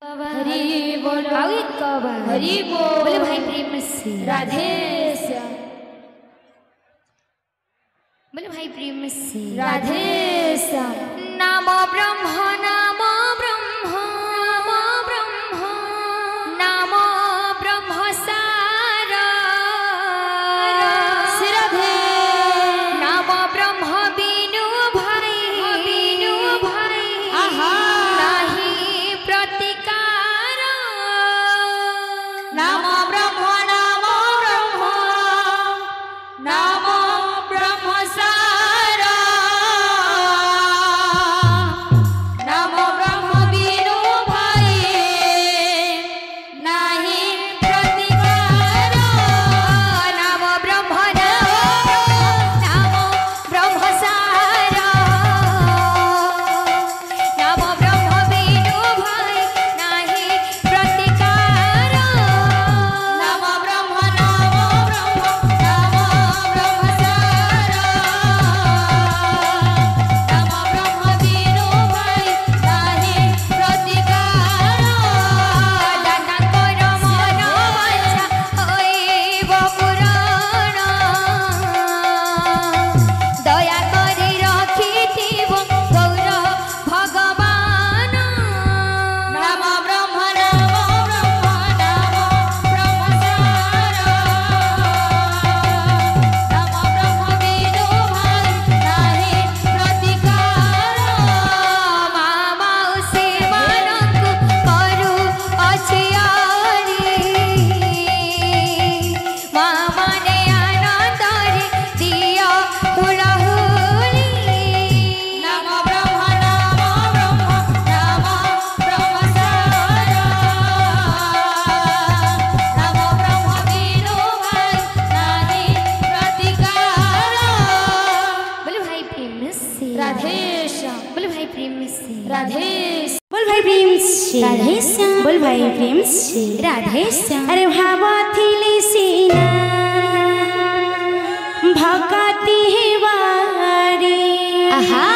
हरि बोल हरि बोल भाई प्रेम से राधे श्याम। बोले भाई प्रेम से राधे श्याम। नामो ब्रह्म नामो ब्रह्म नामो ब्रह्म सारा राधे। नामो ब्रह्म बीनु भाई आहा नाही प्रतिकार। नामो ब्रह्म नामो ब्रह्म सारा। नामो ब्रह्म बीनु भाई नाही प्रतिकार। नामो ब्रह्म नामो ब्रह्म सारा। नामो ब्रह्म बीनु भाई नाही प्रतिकार। नामो ब्रह्म ब्रह्म सारा। नामो ब्रह्म बीनु भाई नाही प्रतिकार। दाना कर मन वांछा होइब पुराण। दया करी रखिथिब गौर भगवान। नामो ब्रह्म ब्रह्म सारा। नामो ब्रह्म बीनु भाई नाही प्रतिकार। माउसी मानकु करू अछियारी। माने आनंदरे दिया हुलाहुली। नामो ब्रह्म ब्रह्म सारा। नामो ब्रह्म बीनु भाई नाही प्रतिकार। बोले भाई प्रेम से राधे श्याम। बोले भाई प्रेम से राधे। बोल भाई प्रेम से राधे श्याम। बोल भाई प्रेम से राधे श्याम। अरे भावथिले सीना भगति हेवारे। आहा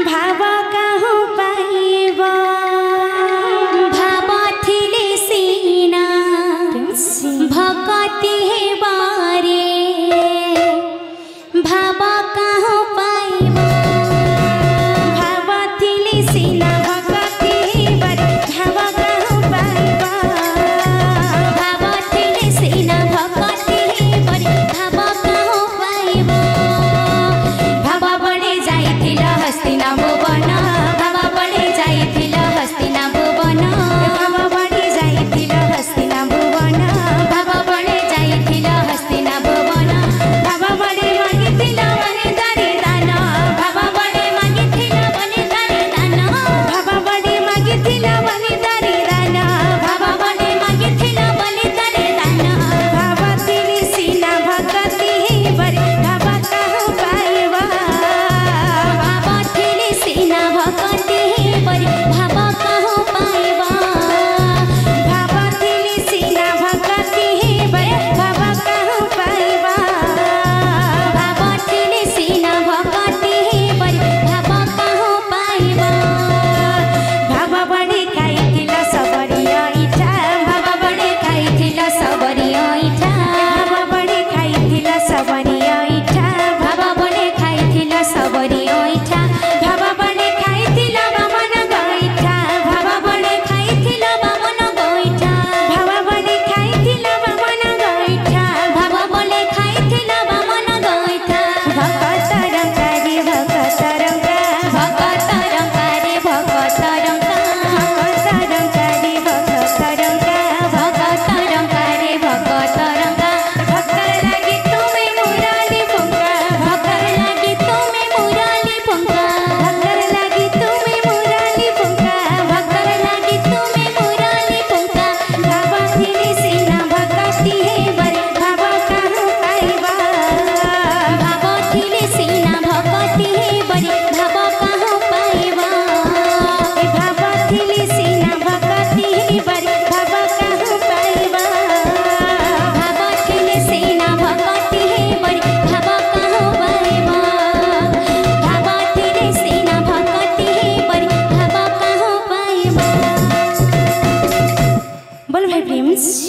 भाव कहूँ पाइब भावथिले सीना भगति हेवारे। भाव कहूँ पाइब भावथिले सीना भगति हेवारे। भाव कहूँ पाइब भावथिले सीना भगति हेबारे। भाव कहूँ पाइब। भाव बड़े जाई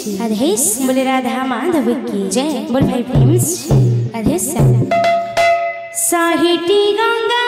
राधे श्याम। बोले राधा माधव की जय। बोल भाई प्रेम से राधे श्याम। साहिटी गंगा